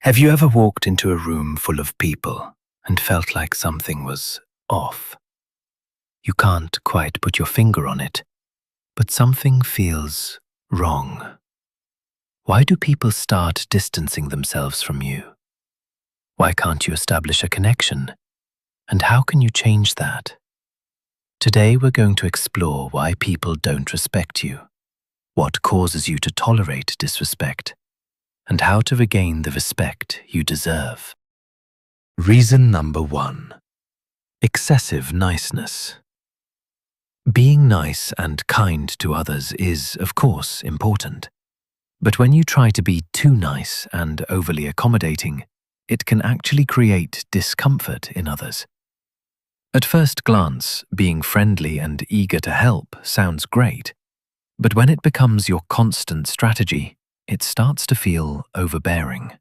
Have you ever walked into a room full of people and felt like something was off? You can't quite put your finger on it, but something feels wrong. Why do people start distancing themselves from you? Why can't you establish a connection? And how can you change that? Today we're going to explore why people don't respect you, what causes you to tolerate disrespect, and how to regain the respect you deserve. Reason number 1. Excessive niceness. Being nice and kind to others is, of course, important. But when you try to be too nice and overly accommodating, it can actually create discomfort in others. At first glance, being friendly and eager to help sounds great, but when it becomes your constant strategy, it starts to feel overbearing.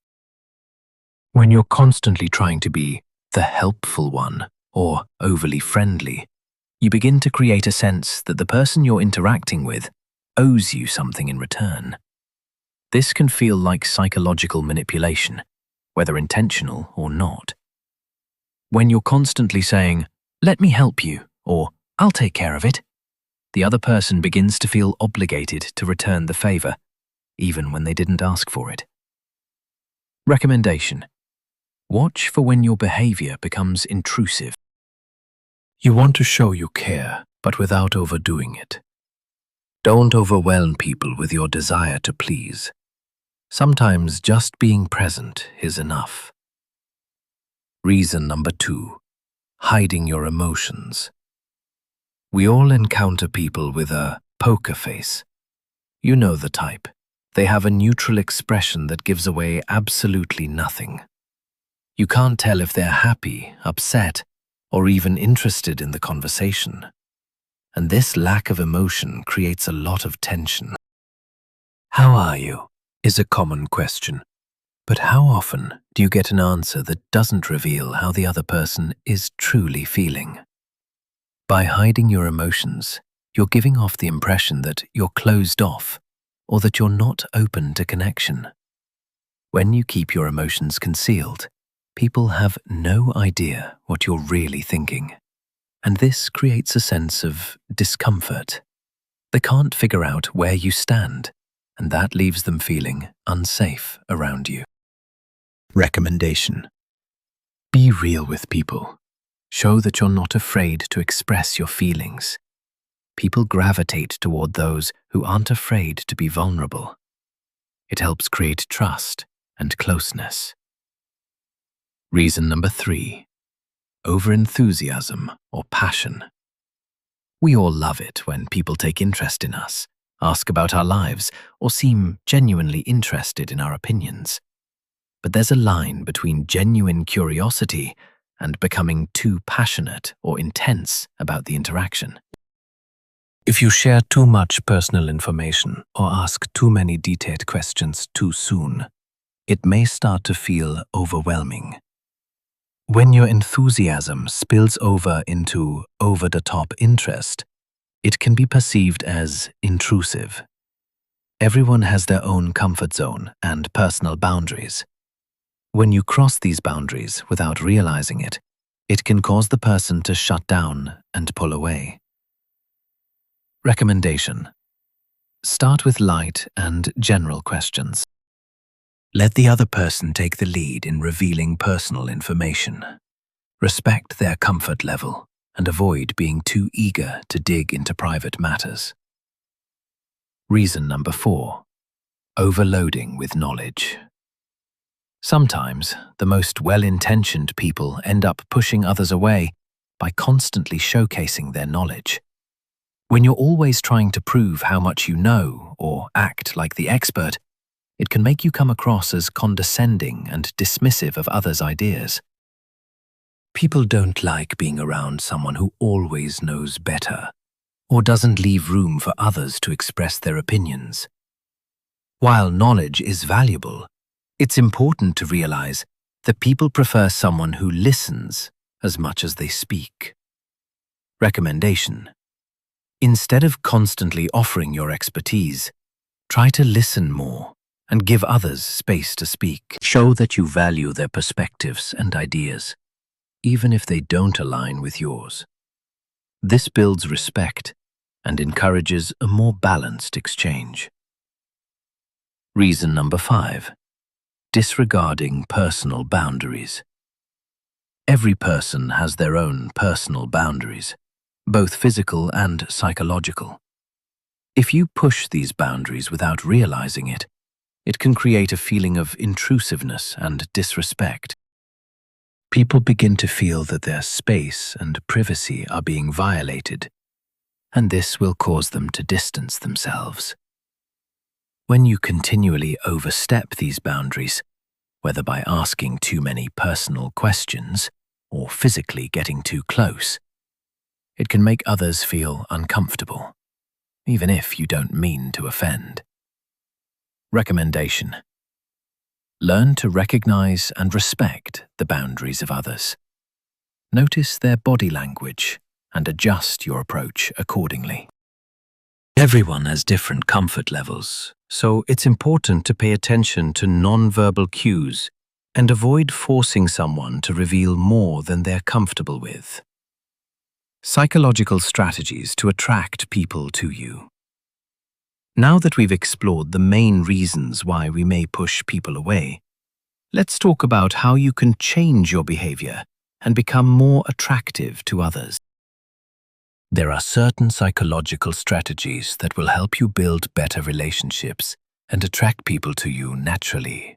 When you're constantly trying to be the helpful one or overly friendly, you begin to create a sense that the person you're interacting with owes you something in return. This can feel like psychological manipulation, whether intentional or not. When you're constantly saying, "Let me help you," or "I'll take care of it," the other person begins to feel obligated to return the favor, even when they didn't ask for it. Recommendation: watch for when your behavior becomes intrusive. You want to show you care, but without overdoing it. Don't overwhelm people with your desire to please. Sometimes just being present is enough. Reason number 2. Hiding your emotions. We all encounter people with a poker face. You know the type. They have a neutral expression that gives away absolutely nothing. You can't tell if they're happy, upset, or even interested in the conversation. And this lack of emotion creates a lot of tension. "How are you?" is a common question. But how often do you get an answer that doesn't reveal how the other person is truly feeling? By hiding your emotions, you're giving off the impression that you're closed off or that you're not open to connection. When you keep your emotions concealed, people have no idea what you're really thinking. And this creates a sense of discomfort. They can't figure out where you stand, and that leaves them feeling unsafe around you. Recommendation: be real with people. Show that you're not afraid to express your feelings. People gravitate toward those who aren't afraid to be vulnerable. It helps create trust and closeness. Reason number 3. Overenthusiasm or passion. We all love it when people take interest in us, ask about our lives, or seem genuinely interested in our opinions. But there's a line between genuine curiosity and becoming too passionate or intense about the interaction. If you share too much personal information or ask too many detailed questions too soon, it may start to feel overwhelming. When your enthusiasm spills over into over-the-top interest, it can be perceived as intrusive. Everyone has their own comfort zone and personal boundaries. When you cross these boundaries without realizing it, it can cause the person to shut down and pull away. Recommendation: start with light and general questions. Let the other person take the lead in revealing personal information. Respect their comfort level and avoid being too eager to dig into private matters. Reason number 4. Overloading with knowledge. Sometimes, the most well-intentioned people end up pushing others away by constantly showcasing their knowledge. When you're always trying to prove how much you know or act like the expert, it can make you come across as condescending and dismissive of others' ideas. People don't like being around someone who always knows better or doesn't leave room for others to express their opinions. While knowledge is valuable, it's important to realize that people prefer someone who listens as much as they speak. Recommendation: instead of constantly offering your expertise, try to listen more and give others space to speak. Show that you value their perspectives and ideas, even if they don't align with yours. This builds respect and encourages a more balanced exchange. Reason number 5. Disregarding personal boundaries. Every person has their own personal boundaries, both physical and psychological. If you push these boundaries without realizing it, it can create a feeling of intrusiveness and disrespect. People begin to feel that their space and privacy are being violated, and this will cause them to distance themselves. When you continually overstep these boundaries, whether by asking too many personal questions or physically getting too close, it can make others feel uncomfortable, even if you don't mean to offend. Recommendation: learn to recognize and respect the boundaries of others. Notice their body language and adjust your approach accordingly. Everyone has different comfort levels, so it's important to pay attention to non-verbal cues and avoid forcing someone to reveal more than they're comfortable with. Psychological strategies to attract people to you. Now that we've explored the main reasons why we may push people away, let's talk about how you can change your behavior and become more attractive to others. There are certain psychological strategies that will help you build better relationships and attract people to you naturally.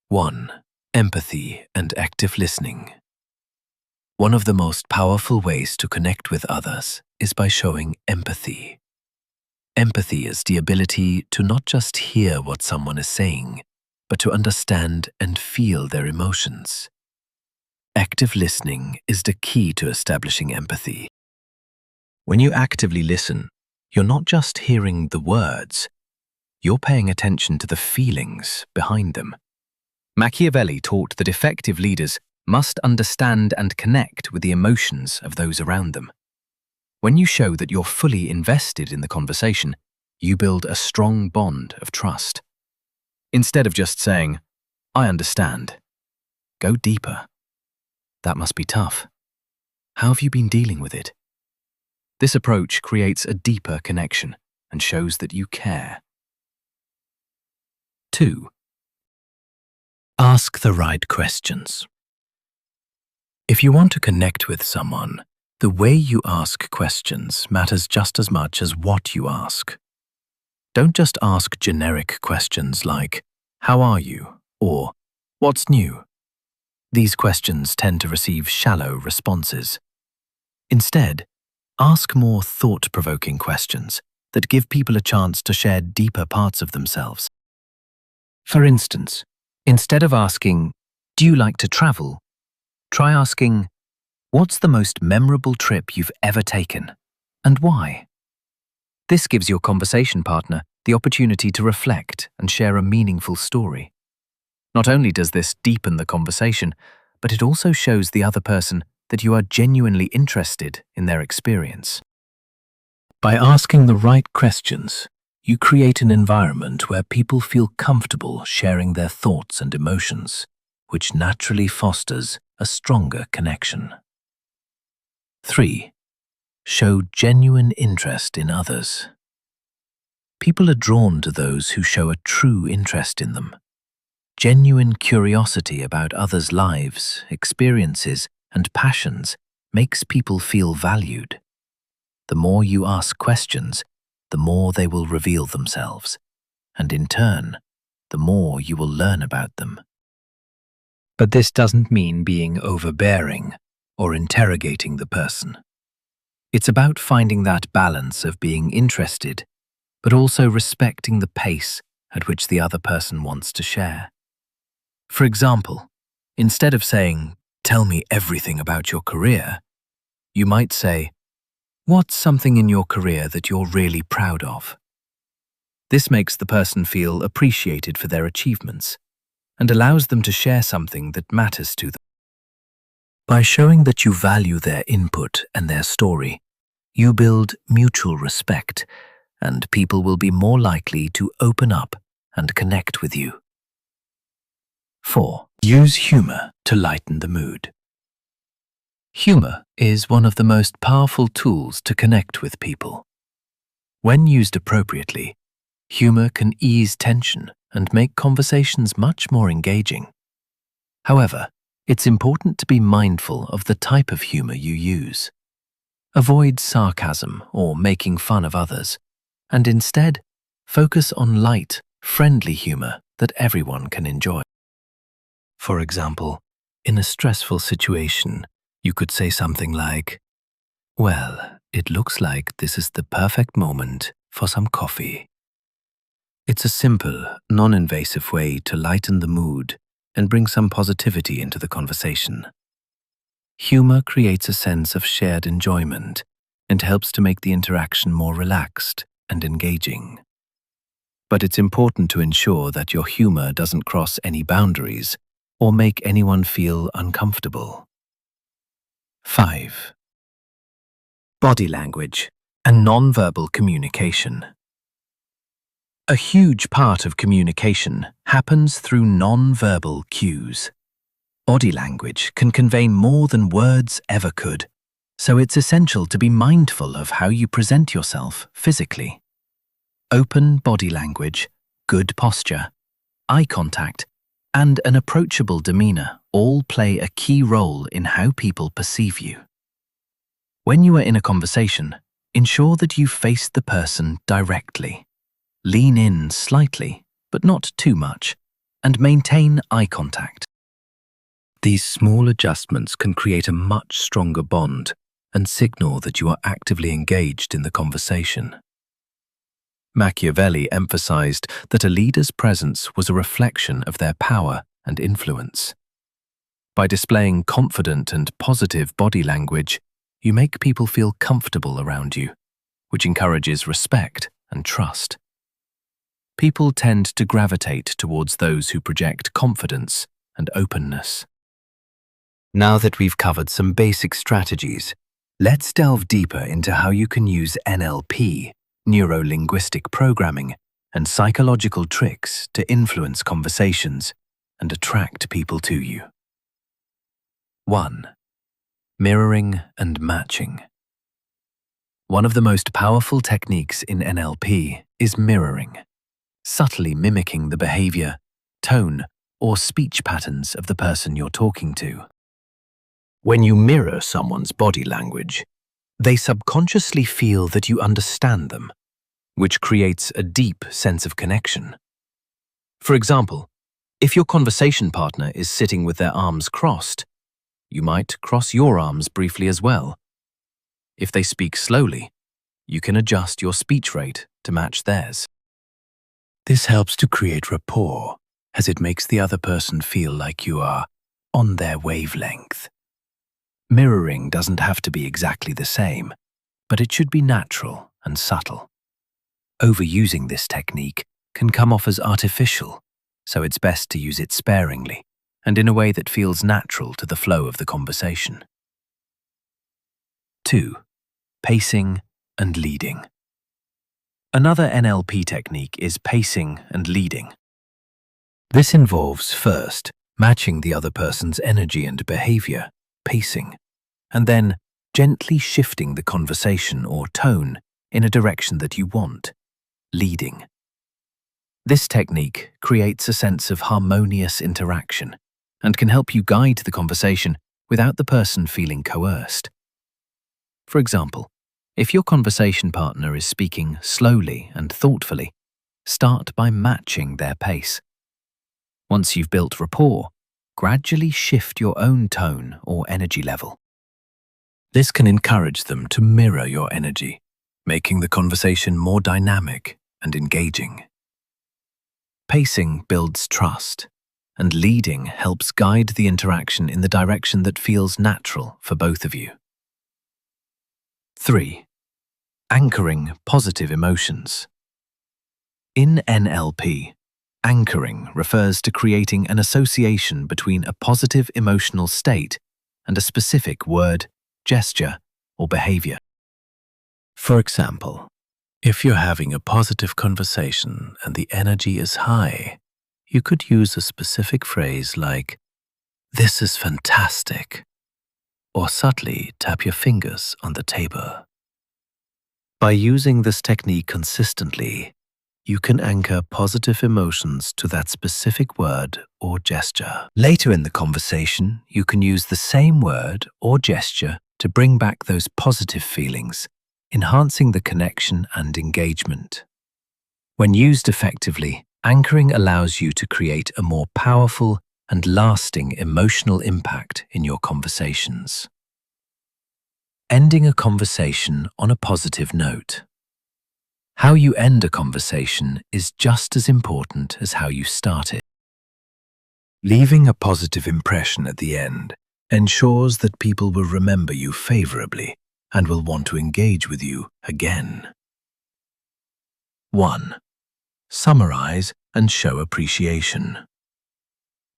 1. Empathy and active listening. One of the most powerful ways to connect with others is by showing empathy. Empathy is the ability to not just hear what someone is saying, but to understand and feel their emotions. Active listening is the key to establishing empathy. When you actively listen, you're not just hearing the words, you're paying attention to the feelings behind them. Machiavelli taught that effective leaders must understand and connect with the emotions of those around them. When you show that you're fully invested in the conversation, you build a strong bond of trust. Instead of just saying, "I understand," go deeper. "That must be tough. How have you been dealing with it?" This approach creates a deeper connection and shows that you care. 2. Ask the right questions. If you want to connect with someone, the way you ask questions matters just as much as what you ask. Don't just ask generic questions like, "How are you?" or "What's new?" These questions tend to receive shallow responses. Instead, ask more thought-provoking questions that give people a chance to share deeper parts of themselves. For instance, instead of asking, "Do you like to travel?" try asking, "What's the most memorable trip you've ever taken, and why?" This gives your conversation partner the opportunity to reflect and share a meaningful story. Not only does this deepen the conversation, but it also shows the other person that you are genuinely interested in their experience. By asking the right questions, you create an environment where people feel comfortable sharing their thoughts and emotions, which naturally fosters a stronger connection. 3. Show genuine interest in others. People are drawn to those who show a true interest in them. Genuine curiosity about others' lives, experiences, and passions makes people feel valued. The more you ask questions, the more they will reveal themselves, and in turn, the more you will learn about them. But this doesn't mean being overbearing or interrogating the person. It's about finding that balance of being interested, but also respecting the pace at which the other person wants to share. For example, instead of saying, "Tell me everything about your career," you might say, "What's something in your career that you're really proud of?" This makes the person feel appreciated for their achievements and allows them to share something that matters to them. By showing that you value their input and their story, you build mutual respect, and people will be more likely to open up and connect with you. 4. Use humor to lighten the mood. Humor is one of the most powerful tools to connect with people. When used appropriately, humor can ease tension and make conversations much more engaging. However, it's important to be mindful of the type of humor you use. Avoid sarcasm or making fun of others, and instead, focus on light, friendly humor that everyone can enjoy. For example, in a stressful situation, you could say something like, "Well, it looks like this is the perfect moment for some coffee." It's a simple, non-invasive way to lighten the mood and bring some positivity into the conversation. Humor creates a sense of shared enjoyment and helps to make the interaction more relaxed and engaging. But it's important to ensure that your humor doesn't cross any boundaries or make anyone feel uncomfortable. 5. Body language and non-verbal communication. A huge part of communication happens through non-verbal cues. Body language can convey more than words ever could, so it's essential to be mindful of how you present yourself physically. Open body language, good posture, eye contact, and an approachable demeanor all play a key role in how people perceive you. When you are in a conversation, ensure that you face the person directly. Lean in slightly, but not too much, and maintain eye contact. These small adjustments can create a much stronger bond and signal that you are actively engaged in the conversation. Machiavelli emphasized that a leader's presence was a reflection of their power and influence. By displaying confident and positive body language, you make people feel comfortable around you, which encourages respect and trust. People tend to gravitate towards those who project confidence and openness. Now that we've covered some basic strategies, let's delve deeper into how you can use NLP, neuro-linguistic programming, and psychological tricks to influence conversations and attract people to you. 1. Mirroring and matching. One of the most powerful techniques in NLP is mirroring, subtly mimicking the behavior, tone, or speech patterns of the person you're talking to. When you mirror someone's body language, they subconsciously feel that you understand them, which creates a deep sense of connection. For example, if your conversation partner is sitting with their arms crossed, you might cross your arms briefly as well. If they speak slowly, you can adjust your speech rate to match theirs. This helps to create rapport, as it makes the other person feel like you are on their wavelength. Mirroring doesn't have to be exactly the same, but it should be natural and subtle. Overusing this technique can come off as artificial, so it's best to use it sparingly and in a way that feels natural to the flow of the conversation. 2. Pacing and leading. Another NLP technique is pacing and leading. This involves first matching the other person's energy and behavior, pacing, and then gently shifting the conversation or tone in a direction that you want, leading. This technique creates a sense of harmonious interaction and can help you guide the conversation without the person feeling coerced. For example, if your conversation partner is speaking slowly and thoughtfully, start by matching their pace. Once you've built rapport, gradually shift your own tone or energy level. This can encourage them to mirror your energy, making the conversation more dynamic and engaging. Pacing builds trust, and leading helps guide the interaction in the direction that feels natural for both of you. 3. Anchoring positive emotions. In NLP, anchoring refers to creating an association between a positive emotional state and a specific word, gesture, or behavior. For example, If you're having a positive conversation and the energy is high, you could use a specific phrase like, "This is fantastic," or subtly tap your fingers on the table. By using this technique consistently, you can anchor positive emotions to that specific word or gesture. Later in the conversation, you can use the same word or gesture to bring back those positive feelings, enhancing the connection and engagement. When used effectively, anchoring allows you to create a more powerful and lasting emotional impact in your conversations. Ending a conversation on a positive note. How you end a conversation is just as important as how you start it. Leaving a positive impression at the end ensures that people will remember you favorably and will want to engage with you again. 1. Summarize and show appreciation.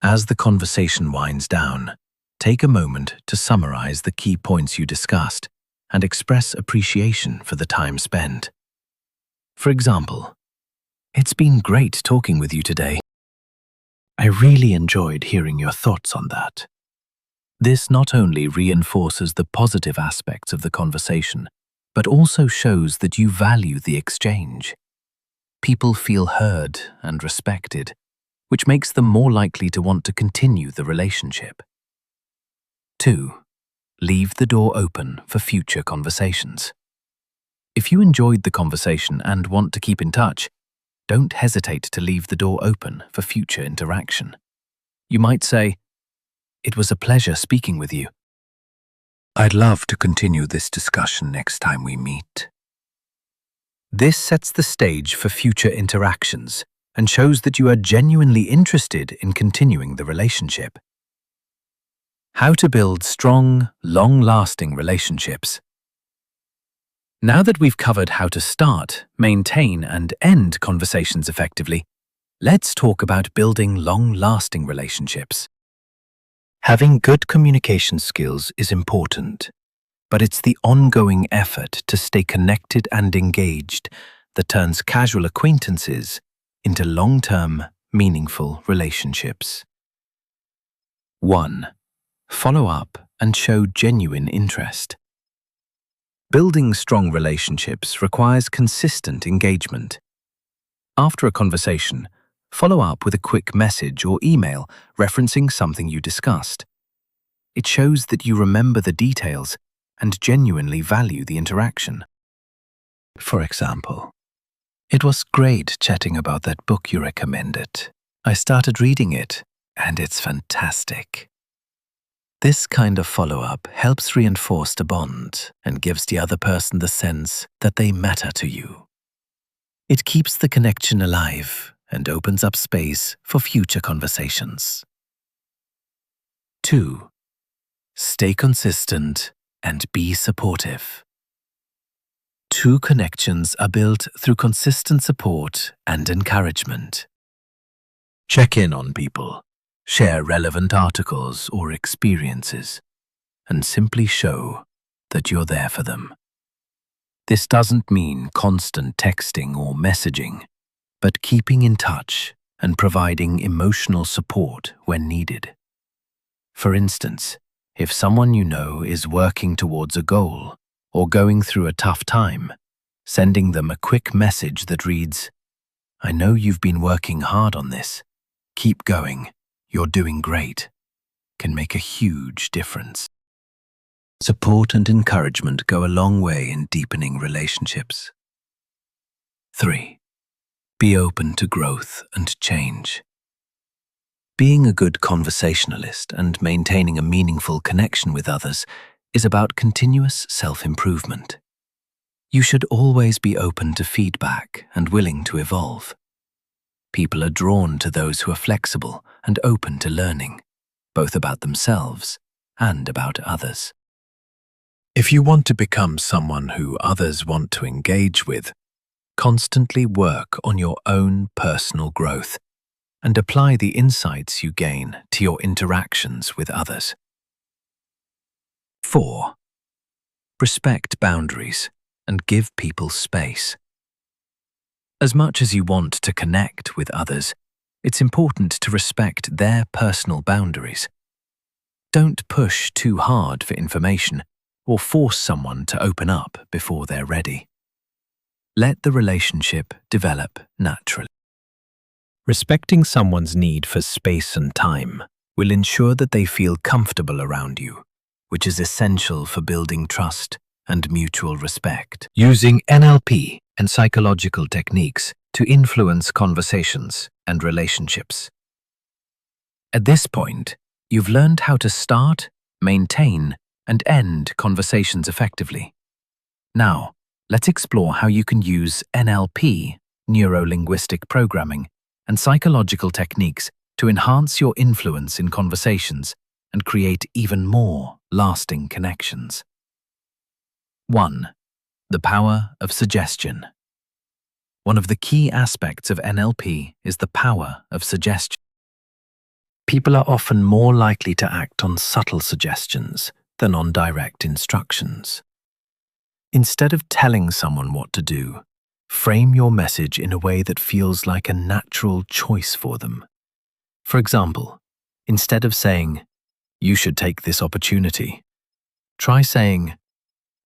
As the conversation winds down, take a moment to summarize the key points you discussed and express appreciation for the time spent. For example, "It's been great talking with you today. I really enjoyed hearing your thoughts on that." This not only reinforces the positive aspects of the conversation, but also shows that you value the exchange. People feel heard and respected, which makes them more likely to want to continue the relationship. 2. Leave the door open for future conversations. If you enjoyed the conversation and want to keep in touch, don't hesitate to leave the door open for future interaction. You might say, "It was a pleasure speaking with you. I'd love to continue this discussion next time we meet." This sets the stage for future interactions and shows that you are genuinely interested in continuing the relationship. How to build strong, long-lasting relationships. Now that we've covered how to start, maintain, and end conversations effectively, let's talk about building long-lasting relationships. Having good communication skills is important, but it's the ongoing effort to stay connected and engaged that turns casual acquaintances into long-term, meaningful relationships. 1. Follow up and show genuine interest. Building strong relationships requires consistent engagement. After a conversation, follow up with a quick message or email referencing something you discussed. It shows that you remember the details and genuinely value the interaction. For example, "It was great chatting about that book you recommended. I started reading it, and it's fantastic." This kind of follow-up helps reinforce the bond and gives the other person the sense that they matter to you. It keeps the connection alive and opens up space for future conversations. 2. Stay consistent and be supportive. True connections are built through consistent support and encouragement. Check in on people, share relevant articles or experiences, and simply show that you're there for them. This doesn't mean constant texting or messaging, but keeping in touch and providing emotional support when needed. For instance, if someone you know is working towards a goal or going through a tough time, sending them a quick message that reads, "I know you've been working hard on this. Keep going. You're doing great," can make a huge difference. Support and encouragement go a long way in deepening relationships. 3. Be open to growth and change. Being a good conversationalist and maintaining a meaningful connection with others is about continuous self-improvement. You should always be open to feedback and willing to evolve. People are drawn to those who are flexible and open to learning, both about themselves and about others. If you want to become someone who others want to engage with, constantly work on your own personal growth and apply the insights you gain to your interactions with others. 4. Respect boundaries and give people space. As much as you want to connect with others, it's important to respect their personal boundaries. Don't push too hard for information or force someone to open up before they're ready. Let the relationship develop naturally. Respecting someone's need for space and time will ensure that they feel comfortable around you, which is essential for building trust and mutual respect. Using NLP and psychological techniques to influence conversations and relationships. At this point, you've learned how to start, maintain, and end conversations effectively. Now, let's explore how you can use NLP, neuro-linguistic programming, and psychological techniques to enhance your influence in conversations and create even more lasting connections. 1. The power of suggestion. One of the key aspects of NLP is the power of suggestion. People are often more likely to act on subtle suggestions than on direct instructions. Instead of telling someone what to do, frame your message in a way that feels like a natural choice for them. For example, instead of saying, "You should take this opportunity," try saying,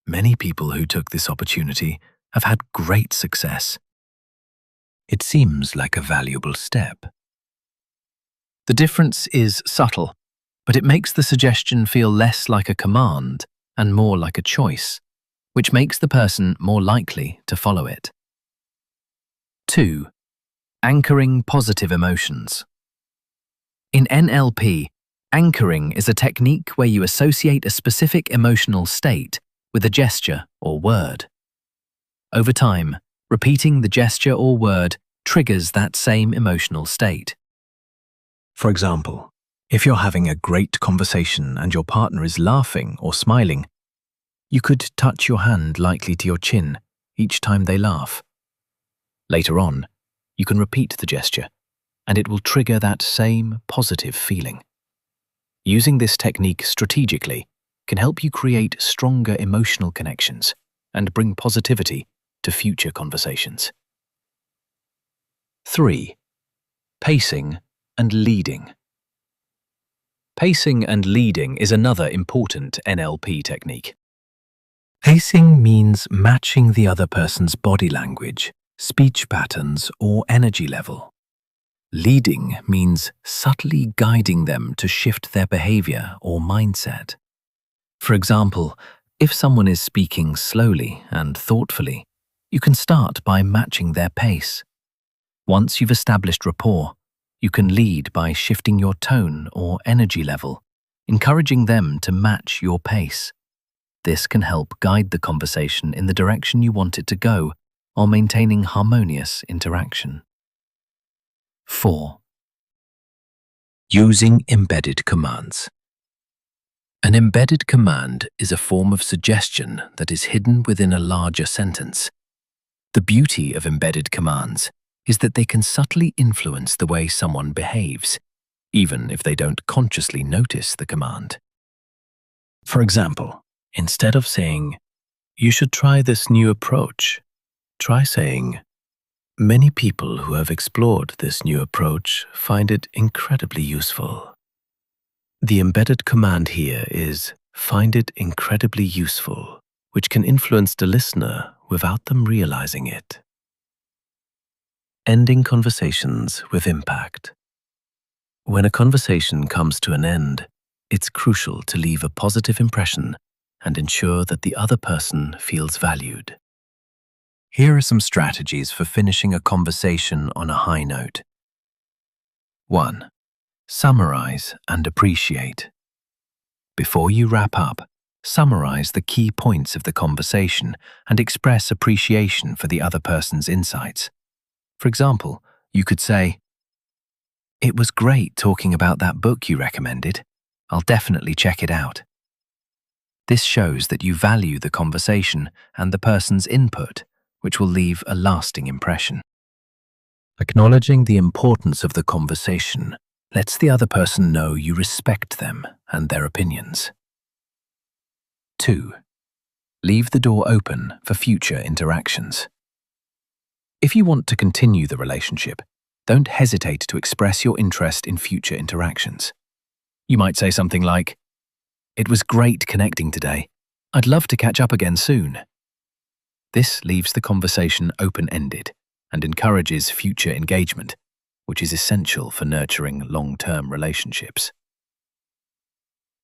"Many people who took this opportunity have had great success." It seems like a valuable step. The difference is subtle, but it makes the suggestion feel less like a command and more like a choice, which makes the person more likely to follow it. 2. Anchoring positive emotions. In NLP, anchoring is a technique where you associate a specific emotional state with a gesture or word. Over time, repeating the gesture or word triggers that same emotional state. For example, if you're having a great conversation and your partner is laughing or smiling, you could touch your hand lightly to your chin each time they laugh. Later on, you can repeat the gesture, and it will trigger that same positive feeling. Using this technique strategically can help you create stronger emotional connections and bring positivity to future conversations. 3. Pacing and leading. Pacing and leading is another important NLP technique. Pacing means matching the other person's body language, speech patterns, or energy level. Leading means subtly guiding them to shift their behavior or mindset. For example, if someone is speaking slowly and thoughtfully, you can start by matching their pace. Once you've established rapport, you can lead by shifting your tone or energy level, encouraging them to match your pace. This can help guide the conversation in the direction you want it to go, while maintaining harmonious interaction. 4. Using embedded commands. An embedded command is a form of suggestion that is hidden within a larger sentence. The beauty of embedded commands is that they can subtly influence the way someone behaves, even if they don't consciously notice the command. For example, instead of saying, "You should try this new approach," try saying, "Many people who have explored this new approach find it incredibly useful." The embedded command here is "find it incredibly useful," which can influence the listener without them realizing it. Ending conversations with impact. When a conversation comes to an end, it's crucial to leave a positive impression and ensure that the other person feels valued. Here are some strategies for finishing a conversation on a high note. 1. Summarize and appreciate. Before you wrap up, summarize the key points of the conversation and express appreciation for the other person's insights. For example, you could say, "It was great talking about that book you recommended. I'll definitely check it out." This shows that you value the conversation and the person's input, which will leave a lasting impression. Acknowledging the importance of the conversation lets the other person know you respect them and their opinions. 2. Leave the door open for future interactions. If you want to continue the relationship, don't hesitate to express your interest in future interactions. You might say something like, "It was great connecting today. I'd love to catch up again soon." This leaves the conversation open-ended and encourages future engagement, which is essential for nurturing long-term relationships.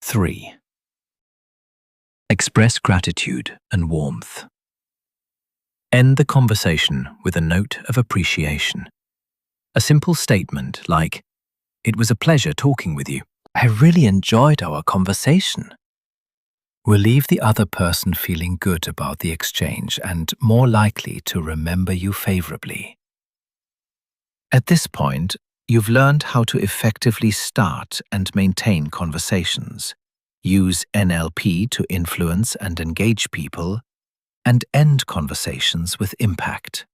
3. Express gratitude and warmth. End the conversation with a note of appreciation. A simple statement like, "It was a pleasure talking with you. I really enjoyed our conversation," will leave the other person feeling good about the exchange and more likely to remember you favorably. At this point, you've learned how to effectively start and maintain conversations, use NLP to influence and engage people, and end conversations with impact.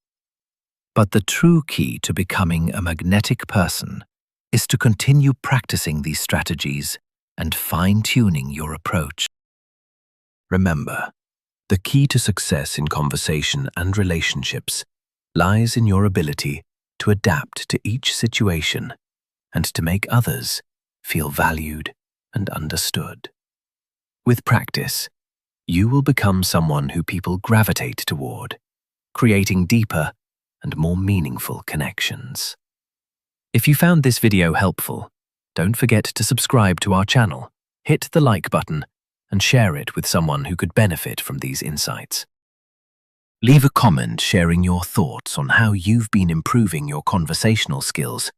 But the true key to becoming a magnetic person is to continue practicing these strategies and fine-tuning your approach. Remember, the key to success in conversation and relationships lies in your ability to adapt to each situation and to make others feel valued and understood. With practice, you will become someone who people gravitate toward, creating deeper and more meaningful connections. If you found this video helpful, don't forget to subscribe to our channel, hit the like button, and share it with someone who could benefit from these insights. Leave a comment sharing your thoughts on how you've been improving your conversational skills,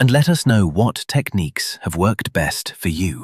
and let us know what techniques have worked best for you.